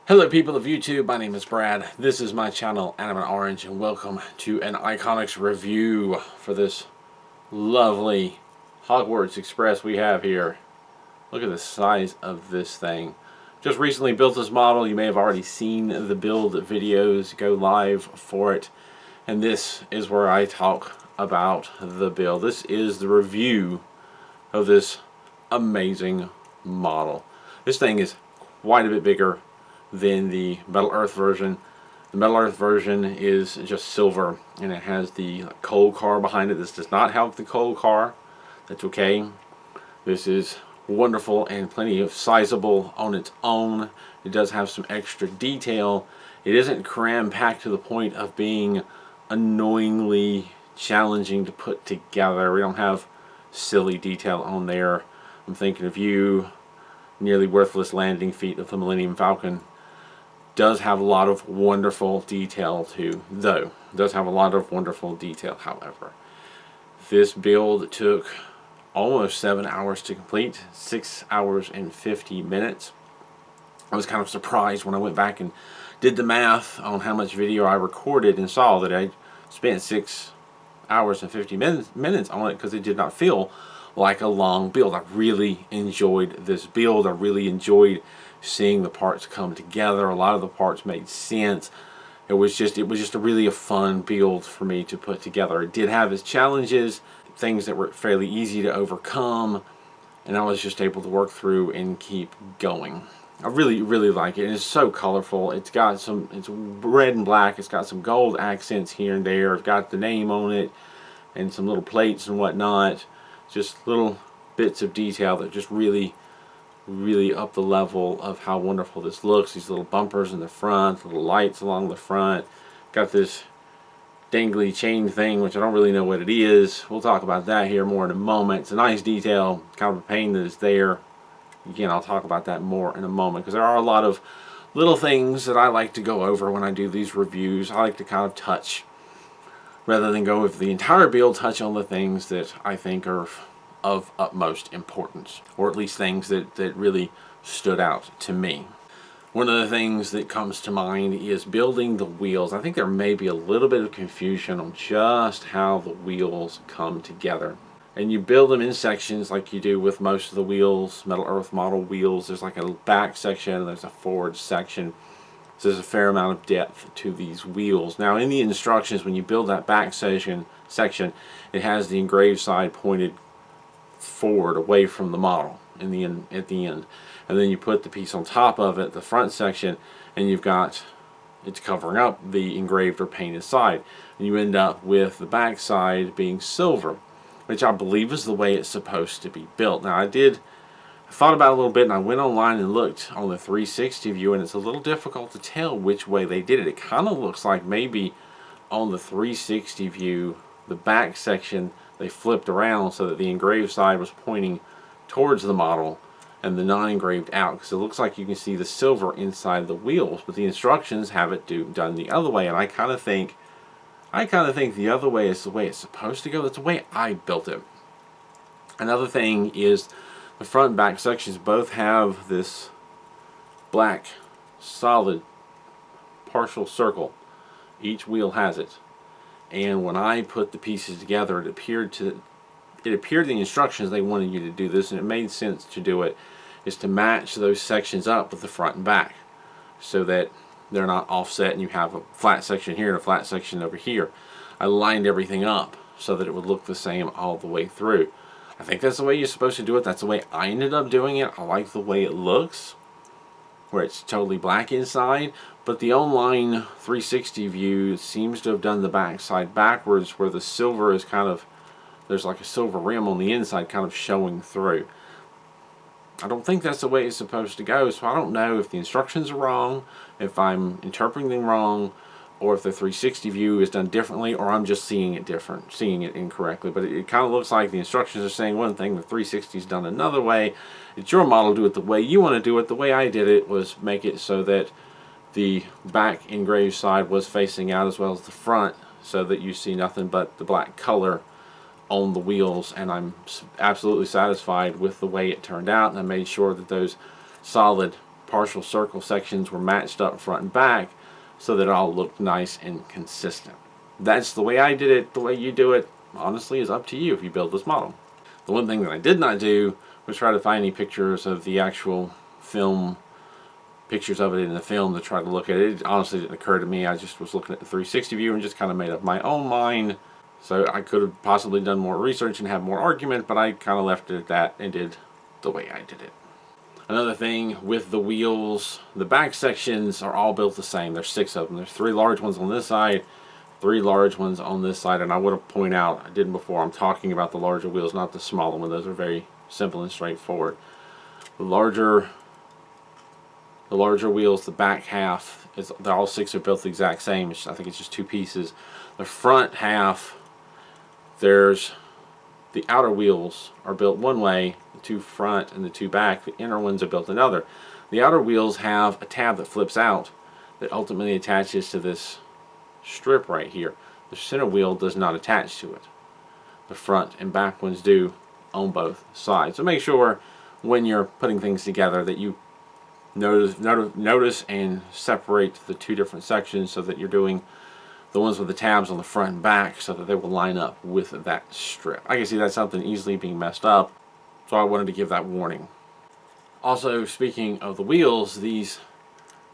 Hello people of YouTube, my name is Brad. This is my channel, Animate Orange, and welcome to an ICONX review for this lovely Hogwarts Express we have here. Look at the size of this thing. Just recently built this model. You may have already seen the build videos go live for it. And this is where I talk about the build. This is the review of this amazing model. This thing is quite a bit bigger than the Metal Earth version. The Metal Earth version is just silver and it has the coal car behind it. This does not have the coal car. That's okay. This is wonderful and plenty of sizable on its own. It does have some extra detail. It isn't cram-packed to the point of being annoyingly challenging to put together. We don't have silly detail on there. I'm thinking of you. Nearly worthless landing feet of the Millennium Falcon does have a lot of wonderful detail too, though. It does have a lot of wonderful detail, however. This build took almost 7 hours to complete, 6 hours and 50 minutes. I was kind of surprised when I went back and did the math on how much video I recorded and saw that I spent 6 hours and 50 minutes on it because it did not feel like a long build. I really enjoyed this build. I really enjoyed seeing the parts come together. A lot of the parts made sense. It was just a really fun build for me to put together. It did have its challenges, things that were fairly easy to overcome, and I was just able to work through and keep going. I really like it. It's so colorful. It's red and black. It's got some gold accents here and there. It's got the name on it and some little plates and whatnot. Just little bits of detail that just really up the level of how wonderful this looks. These little bumpers in the front, little lights along the front. Got this dangly chain thing, which I don't really know what it is. We'll talk about that here more in a moment. It's a nice detail, kind of a pain that is there. Again, I'll talk about that more in a moment, because there are a lot of little things that I like to go over when I do these reviews. I like to kind of touch, rather than go with the entire build, touch on the things that I think are of utmost importance, or at least things that really stood out to me. One of the things that comes to mind is building the wheels. I think there may be a little bit of confusion on just how the wheels come together. And you build them in sections like you do with most of the wheels, Metal Earth model wheels. There's like a back section and there's a forward section. So there's a fair amount of depth to these wheels. Now in the instructions, when you build that back section, it has the engraved side pointed forward away from the model at the end. And then you put the piece on top of it, the front section, and it's covering up the engraved or painted side. And you end up with the back side being silver, which I believe is the way it's supposed to be built. Now I thought about it a little bit, and I went online and looked on the 360 view, and it's a little difficult to tell which way they did it. It kind of looks like maybe on the 360 view, the back section, they flipped around so that the engraved side was pointing towards the model and the non-engraved out, because it looks like you can see the silver inside the wheels, but the instructions have it done the other way. And I kind of think the other way is the way it's supposed to go. That's the way I built it. Another thing is the front and back sections both have this black solid partial circle. Each wheel has it. And when I put the pieces together, it appeared the instructions they wanted you to do this, and it made sense to do it, is to match those sections up with the front and back so that they're not offset and you have a flat section here and a flat section over here. I lined everything up so that it would look the same all the way through. I think that's the way you're supposed to do it. That's the way I ended up doing it. I like the way it looks, where it's totally black inside, but the online 360 view seems to have done the back side backwards, where the silver is there's like a silver rim on the inside kind of showing through. I don't think that's the way it's supposed to go, so I don't know if the instructions are wrong, if I'm interpreting them wrong, or if the 360 view is done differently, or I'm just seeing it incorrectly. But it kind of looks like the instructions are saying one thing, the 360 is done another way. It's your model, do it the way you want to do it. The way I did it was make it so that the back engraved side was facing out as well as the front, so that you see nothing but the black color on the wheels. And I'm absolutely satisfied with the way it turned out, and I made sure that those solid partial circle sections were matched up front and back so that it all looked nice and consistent. That's the way I did it. The way you do it, honestly, is up to you if you build this model. The one thing that I did not do was try to find any pictures of the actual film, pictures of it in the film to try to look at it. It honestly didn't occur to me. I just was looking at the 360 view and just kind of made up my own mind. So I could have possibly done more research and have more argument, but I kind of left it at that and did the way I did it. Another thing with the wheels, the back sections are all built the same. There's 6 of them. There's 3 large ones on this side, 3 large ones on this side, and I would have pointed out, I didn't before, I'm talking about the larger wheels, not the smaller ones. Those are very simple and straightforward. The larger wheels, the back half, all 6 are built the exact same. I think it's just 2 pieces. The front half, there's the outer wheels are built one way, the 2 front and the 2 back. The inner ones are built another. The outer wheels have a tab that flips out that ultimately attaches to this strip right here. The center wheel does not attach to it. The front and back ones do on both sides. So make sure when you're putting things together that you notice and separate the 2 different sections so that you're doing the ones with the tabs on the front and back so that they will line up with that strip. I can see that's something easily being messed up, so I wanted to give that warning. Also, speaking of the wheels, these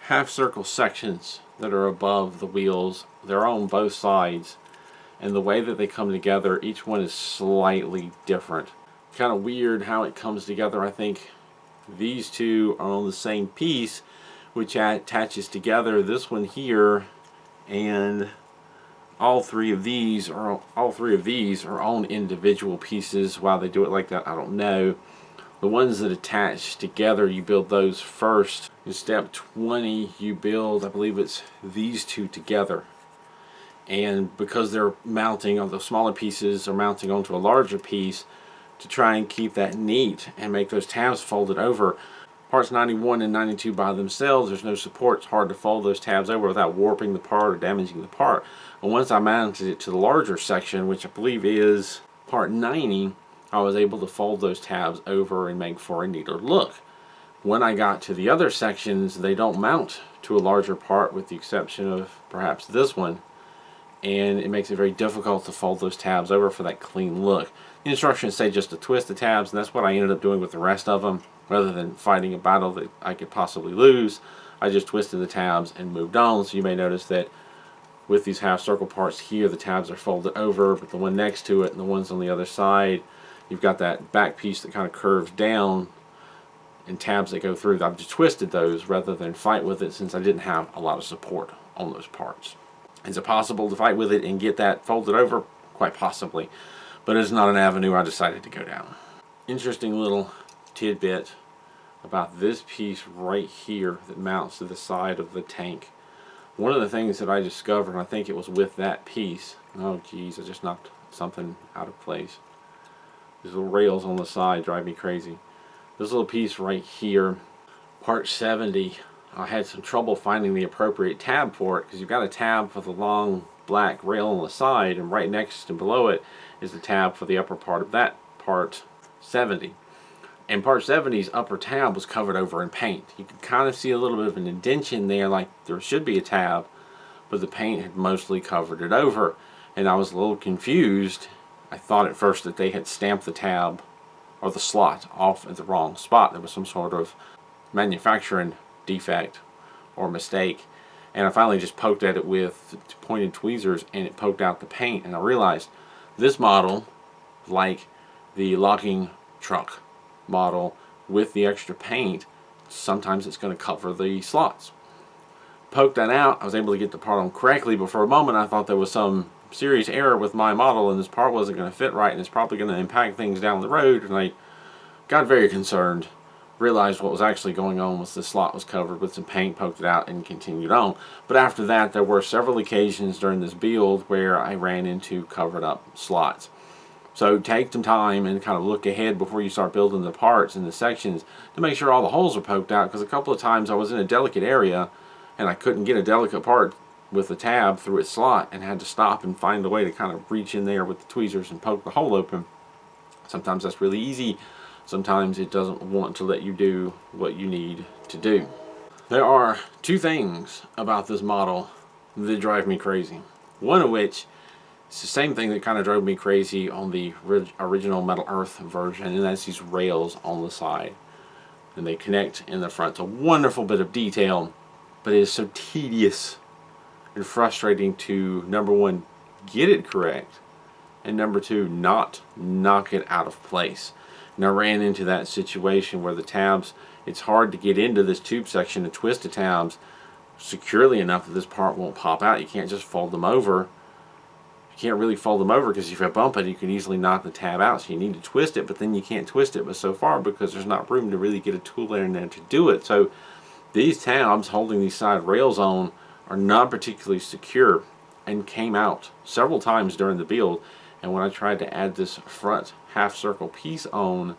half circle sections that are above the wheels, they're on both sides, and the way that they come together, each one is slightly different. Kind of weird how it comes together. I think these 2 are on the same piece, which attaches together. This one here and all three of these are on individual pieces. Why they do it like that, I don't know. The ones that attach together, you build those first. In step 20, you build, I believe it's these 2 together. And because they're mounting on the smaller pieces, are mounting onto a larger piece to try and keep that neat and make those tabs folded over. Parts 91 and 92 by themselves, there's no support. It's hard to fold those tabs over without warping the part or damaging the part. And once I mounted it to the larger section, which I believe is part 90, I was able to fold those tabs over and make for a neater look. When I got to the other sections, they don't mount to a larger part with the exception of perhaps this one. And it makes it very difficult to fold those tabs over for that clean look. The instructions say just to twist the tabs, and that's what I ended up doing with the rest of them. Rather than fighting a battle that I could possibly lose, I just twisted the tabs and moved on. So you may notice that with these half circle parts here, the tabs are folded over, but the one next to it and the ones on the other side, you've got that back piece that kind of curves down and tabs that go through. I've just twisted those rather than fight with it, since I didn't have a lot of support on those parts. Is it possible to fight with it and get that folded over? Quite possibly, but it's not an avenue I decided to go down. Interesting little tidbit about this piece right here that mounts to the side of the tank. One of the things that I discovered, and I think it was with that piece, oh geez, I just knocked something out of place. These little rails on the side drive me crazy. This little piece right here, part 70, I had some trouble finding the appropriate tab for it, because you've got a tab for the long black rail on the side, and right next and below it is the tab for the upper part of that part 70. And part 70's upper tab was covered over in paint. You could kind of see a little bit of an indentation there, like there should be a tab, but the paint had mostly covered it over. And I was a little confused. I thought at first that they had stamped the tab or the slot off at the wrong spot. There was some sort of manufacturing defect or mistake. And I finally just poked at it with pointed tweezers, and it poked out the paint. And I realized this model, like the logging truck model with the extra paint, sometimes it's going to cover the slots. Poked that out, I was able to get the part on correctly, but for a moment I thought there was some serious error with my model and this part wasn't going to fit right and it's probably going to impact things down the road, and I got very concerned. Realized what was actually going on was the slot was covered with some paint, poked it out, and continued on. But after that, there were several occasions during this build where I ran into covered up slots. So take some time and kind of look ahead before you start building the parts and the sections to make sure all the holes are poked out, because a couple of times I was in a delicate area and I couldn't get a delicate part with the tab through its slot and had to stop and find a way to kind of reach in there with the tweezers and poke the hole open. Sometimes that's really easy. Sometimes it doesn't want to let you do what you need to do. There are two things about this model that drive me crazy. One of which is the same thing that kind of drove me crazy on the original Metal Earth version, and that's these rails on the side. And they connect in the front. It's a wonderful bit of detail, but it is so tedious and frustrating to, number one, get it correct, and number two, not knock it out of place. And I ran into that situation where the tabs, it's hard to get into this tube section and twist the tabs securely enough that this part won't pop out. You can't just fold them over. You can't really fold them over because if you bump it, you can easily knock the tab out. So you need to twist it, but then you can't twist it but so far because there's not room to really get a tool in there to do it. So these tabs holding these side rails on are not particularly secure and came out several times during the build. And when I tried to add this front half circle piece on,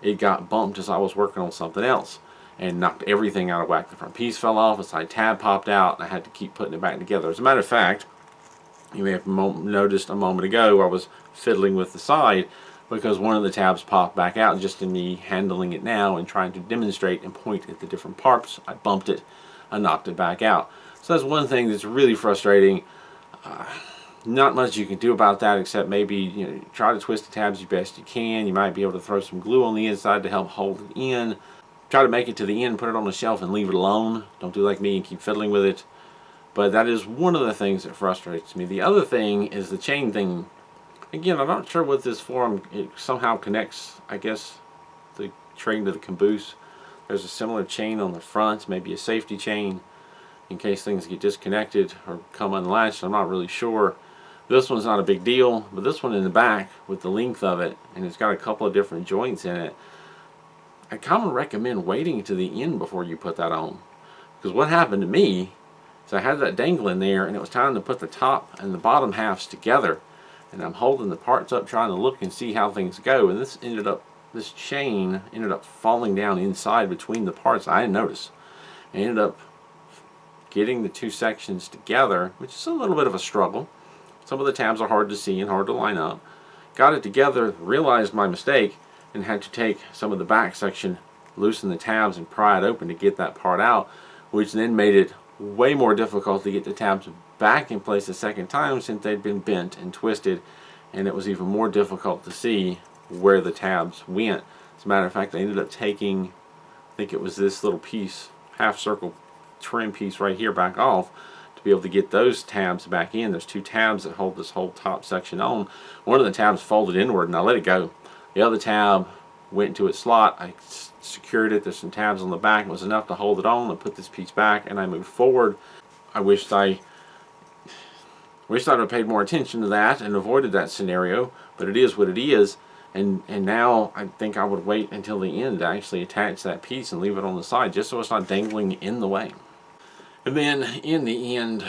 it got bumped as I was working on something else and knocked everything out of whack. The front piece fell off, the side tab popped out, and I had to keep putting it back together. As a matter of fact, you may have noticed a moment ago I was fiddling with the side because one of the tabs popped back out. Just in me handling it now and trying to demonstrate and point at the different parts, I bumped it, I knocked it back out. So that's one thing that's really frustrating. Not much you can do about that except maybe try to twist the tabs as best you can. You might be able to throw some glue on the inside to help hold it in. Try to make it to the end, put it on the shelf and leave it alone. Don't do like me and keep fiddling with it. But that is one of the things that frustrates me. The other thing is the chain thing. Again, I'm not sure what this for. It somehow connects, I guess, the train to the caboose. There's a similar chain on the front, maybe a safety chain in case things get disconnected or come unlatched. I'm not really sure. This one's not a big deal, but this one in the back with the length of it, and it's got a couple of different joints in it, I kind of recommend waiting to the end before you put that on. Because what happened to me is I had that dangling there, and it was time to put the top and the bottom halves together, and I'm holding the parts up trying to look and see how things go, and this chain ended up falling down inside between the parts. I didn't notice. I ended up getting the two sections together, which is a little bit of a struggle. Some of the tabs are hard to see and hard to line up. Got it together, realized my mistake, and had to take some of the back section, loosen the tabs and pry it open to get that part out, which then made it way more difficult to get the tabs back in place a second time since they'd been bent and twisted, and it was even more difficult to see where the tabs went. As a matter of fact, I ended up taking, I think it was this little piece, half circle trim piece right here back off to be able to get those tabs back in. There's two tabs that hold this whole top section on. One of the tabs folded inward and I let it go. The other tab went into its slot. I secured it. There's some tabs on the back. It was enough to hold it on. I put this piece back and I moved forward. I wished I'd have paid more attention to that and avoided that scenario, but it is what it is. And now I think I would wait until the end to actually attach that piece and leave it on the side just so it's not dangling in the way. And then in the end,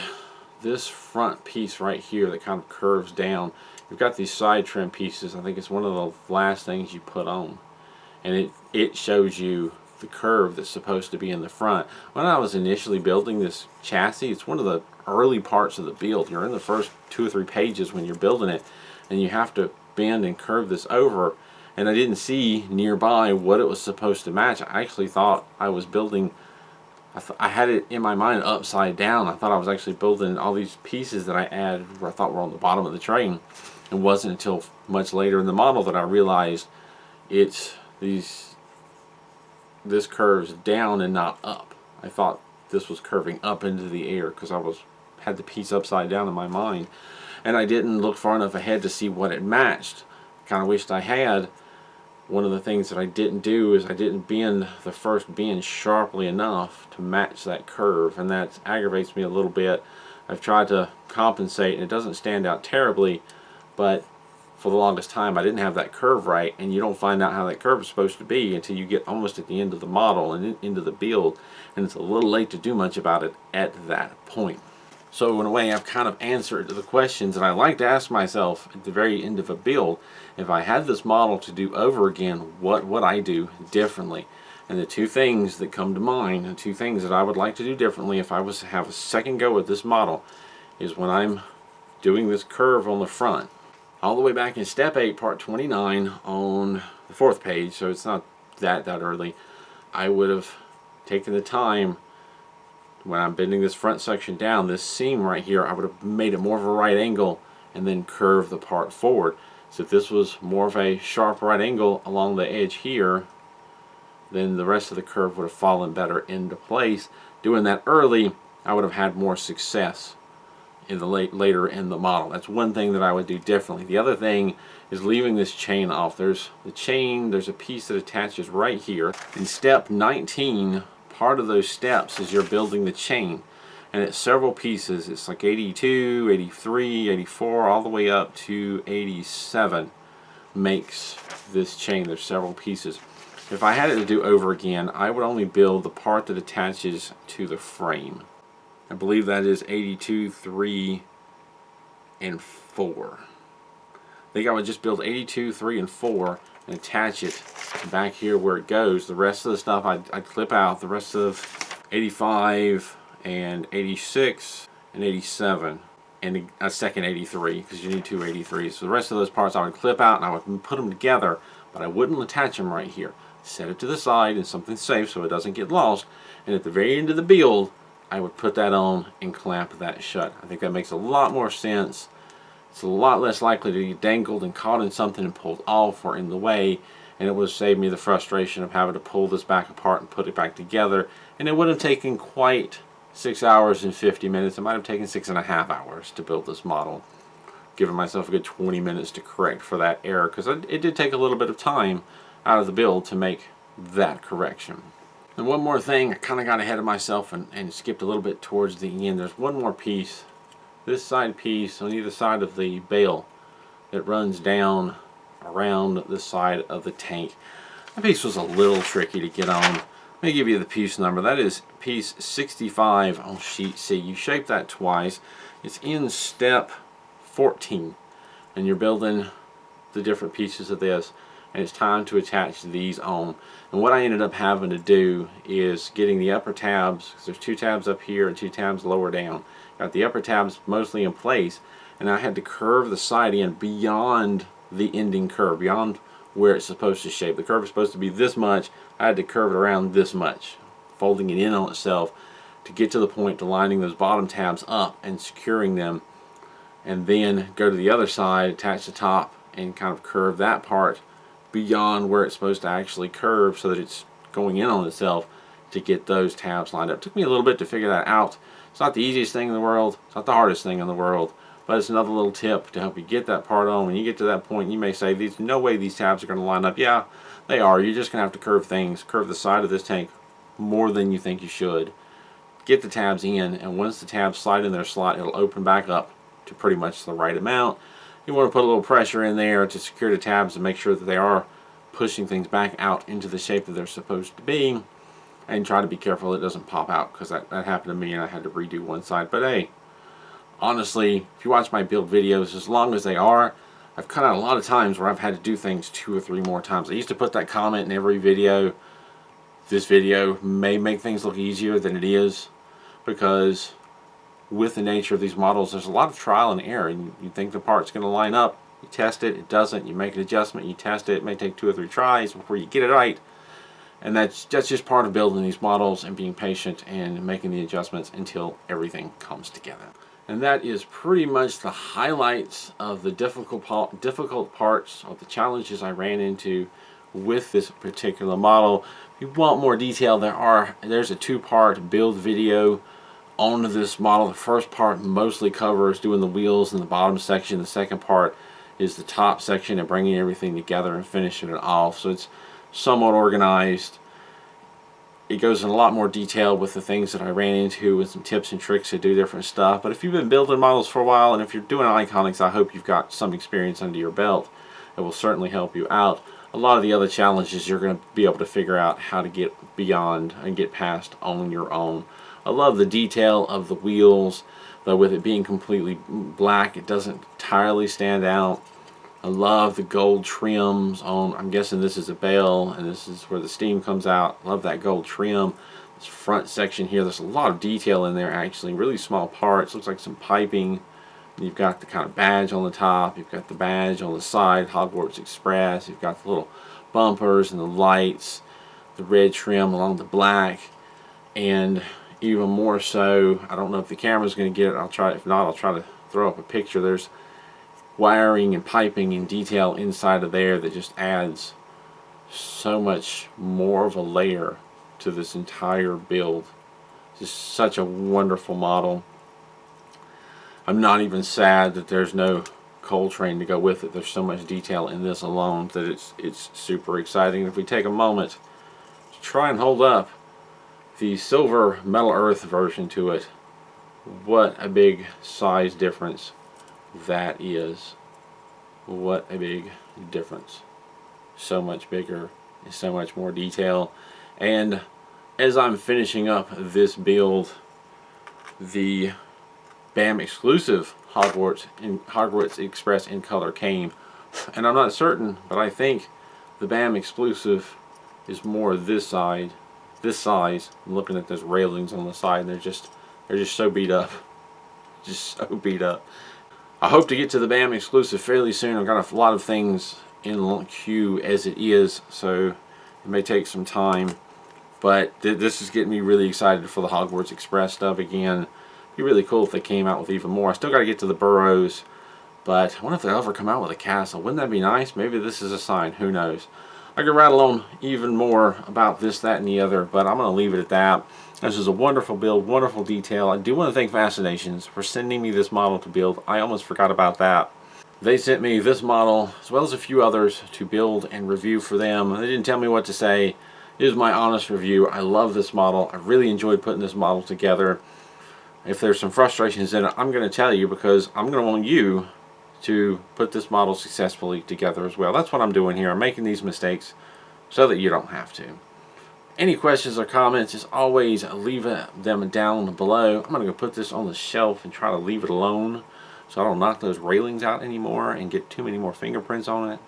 this front piece right here that kind of curves down, you've got these side trim pieces. I think it's one of the last things you put on, and it shows you the curve that's supposed to be in the front. When I was initially building this chassis, it's one of the early parts of the build. You're in the first 2 or 3 pages when you're building it, and you have to bend and curve this over, and I didn't see nearby what it was supposed to match. I actually thought I was building, I had it in my mind upside down. I thought I was actually building all these pieces that I added where I thought were on the bottom of the train. It wasn't until much later in the model that I realized this curves down and not up. I thought this was curving up into the air because I had the piece upside down in my mind, and I didn't look far enough ahead to see what it matched. Kind of wished I had. One of the things that I didn't do is I didn't bend the first bend sharply enough to match that curve, and that aggravates me a little bit. I've tried to compensate and it doesn't stand out terribly, but for the longest time I didn't have that curve right, and you don't find out how that curve is supposed to be until you get almost at the end of the model and into the build, and it's a little late to do much about it at that point. So in a way, I've kind of answered the questions that I like to ask myself at the very end of a build. If I had this model to do over again, what would I do differently? And the two things that come to mind, the two things that I would like to do differently if I was to have a second go at this model, is when I'm doing this curve on the front. All the way back in Step 8, Part 29 on the 4th page, so it's not that early, I would have taken the time when I'm bending this front section down, this seam right here, I would have made it more of a right angle and then curve the part forward. So if this was more of a sharp right angle along the edge here, then the rest of the curve would have fallen better into place. Doing that early, I would have had more success in the later in the model. That's one thing that I would do differently. The other thing is leaving this chain off. There's the chain, there's a piece that attaches right here. In step 19, part of those steps is you're building the chain. And it's several pieces. It's like 82, 83, 84, all the way up to 87 makes this chain. There's several pieces. If I had it to do over again, I would only build the part that attaches to the frame. I believe that is 82, 3, and 4. I think I would just build 82, 3, and 4 and attach it back here where it goes. The rest of the stuff I'd clip out. The rest of 85 and 86 and 87 and a second 83, because you need two 83s. So the rest of those parts I would clip out and I would put them together, but I wouldn't attach them right here. Set it to the side in something safe so it doesn't get lost, and at the very end of the build I would put that on and clamp that shut. I think that makes a lot more sense. It's a lot less likely to be dangled and caught in something and pulled off or in the way, and it would save me the frustration of having to pull this back apart and put it back together, and it wouldn't have taken quite 6 hours and 50 minutes. It might have taken 6.5 hours to build this model, giving myself a good 20 minutes to correct for that error, because it did take a little bit of time out of the build to make that correction. And one more thing, I kind of got ahead of myself and skipped a little bit towards the end. There's one more piece, this side piece on either side of the bale that runs down around the side of the tank. That piece was a little tricky to get on. Let me give you the piece number. That is piece 65 on sheet C. You shape that twice. It's in step 14, and you're building the different pieces of this, and it's time to attach these on. And what I ended up having to do is getting the upper tabs, because there's 2 tabs up here and 2 tabs lower down. Got the upper tabs mostly in place, and I had to curve the side in beyond the ending curve, beyond where it's supposed to shape. The curve is supposed to be this much. I had to curve it around this much, folding it in on itself to get to the point to lining those bottom tabs up and securing them, and then go to the other side, attach the top, and kind of curve that part beyond where it's supposed to actually curve so that it's going in on itself to get those tabs lined up. It took me a little bit to figure that out. It's not the easiest thing in the world. It's not the hardest thing in the world. But it's another little tip to help you get that part on. When you get to that point, you may say, "There's no way these tabs are going to line up." Yeah, they are. You're just going to have to curve things. Curve the side of this tank more than you think you should. Get the tabs in, and once the tabs slide in their slot, it'll open back up to pretty much the right amount. You want to put a little pressure in there to secure the tabs and make sure that they are pushing things back out into the shape that they're supposed to be, and try to be careful it doesn't pop out, because that happened to me and I had to redo one side. But hey, honestly, if you watch my build videos, as long as they are, I've cut out a lot of times where I've had to do things 2 or 3 more times. I used to put that comment in every video. This video may make things look easier than it is, because with the nature of these models, there's a lot of trial and error, and you think the part's going to line up, you test it, it doesn't, you make an adjustment, you test it, it may take 2 or 3 tries before you get it right, and that's just part of building these models and being patient and making the adjustments until everything comes together. And that is pretty much the highlights of the difficult parts of the challenges I ran into with this particular model. If you want more detail, there's a 2-part build video on this model. The first part mostly covers doing the wheels in the bottom section. The second part is the top section and bringing everything together and finishing it off. So it's somewhat organized. It goes in a lot more detail with the things that I ran into, with some tips and tricks to do different stuff. But if you've been building models for a while, and if you're doing ICONX, I hope you've got some experience under your belt. It will certainly help you out. A lot of the other challenges you're going to be able to figure out how to get beyond and get past on your own. I love the detail of the wheels, though with it being completely black, it doesn't entirely stand out. I love the gold trims on, I'm guessing this is a bale, and this is where the steam comes out. Love that gold trim. This front section here, there's a lot of detail in there actually, really small parts. Looks like some piping. You've got the kind of badge on the top, you've got the badge on the side, Hogwarts Express, you've got the little bumpers and the lights, the red trim along the black, and even more so. I don't know if the camera's going to get it. I'll try. If not, I'll try to throw up a picture. There's wiring and piping and detail inside of there that just adds so much more of a layer to this entire build. Just such a wonderful model. I'm not even sad that there's no Coltrane to go with it. There's so much detail in this alone that it's super exciting. If we take a moment to try and hold up the silver Metal Earth version to it, what a big size difference that is. What a big difference. So much bigger and so much more detail. And as I'm finishing up this build, the BAM exclusive Hogwarts Express in color came, and I'm not certain, but I think the BAM exclusive is more this size. I'm looking at those railings on the side, and they're just so beat up, just so beat up. I hope to get to the BAM exclusive fairly soon. I've got a lot of things in queue as it is, so it may take some time. But this is getting me really excited for the Hogwarts Express stuff again. It'd be really cool if they came out with even more. I still got to get to the burrows, but I wonder if they'll ever come out with a castle. Wouldn't that be nice? Maybe this is a sign. Who knows? I could rattle on even more about this, that, and the other, but I'm going to leave it at that. This is a wonderful build, wonderful detail. I do want to thank Fascinations for sending me this model to build. I almost forgot about that. They sent me this model, as well as a few others, to build and review for them. They didn't tell me what to say. It is my honest review. I love this model. I really enjoyed putting this model together. If there's some frustrations in it, I'm going to tell you, because I'm going to want you to put this model successfully together as well. That's what I'm doing here. I'm making these mistakes so that you don't have to. Any questions or comments, as always, leave them down below. I'm going to go put this on the shelf and try to leave it alone so I don't knock those railings out anymore and get too many more fingerprints on it.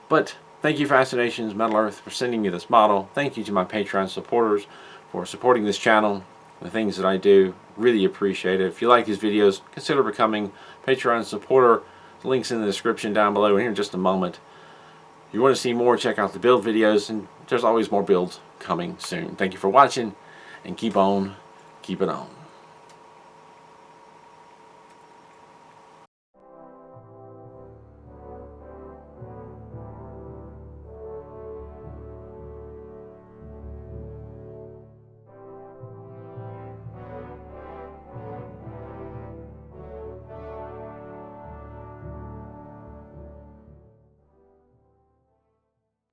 But thank you, Fascinations Metal Earth, for sending me this model. Thank you to my Patreon supporters for supporting this channel, the things that I do. Really appreciate it. If you like these videos, consider becoming Patreon supporter. The link's in the description down below, and here in just a moment. If you want to see more, check out the build videos, and there's always more builds coming soon. Thank you for watching, and keep on keeping on.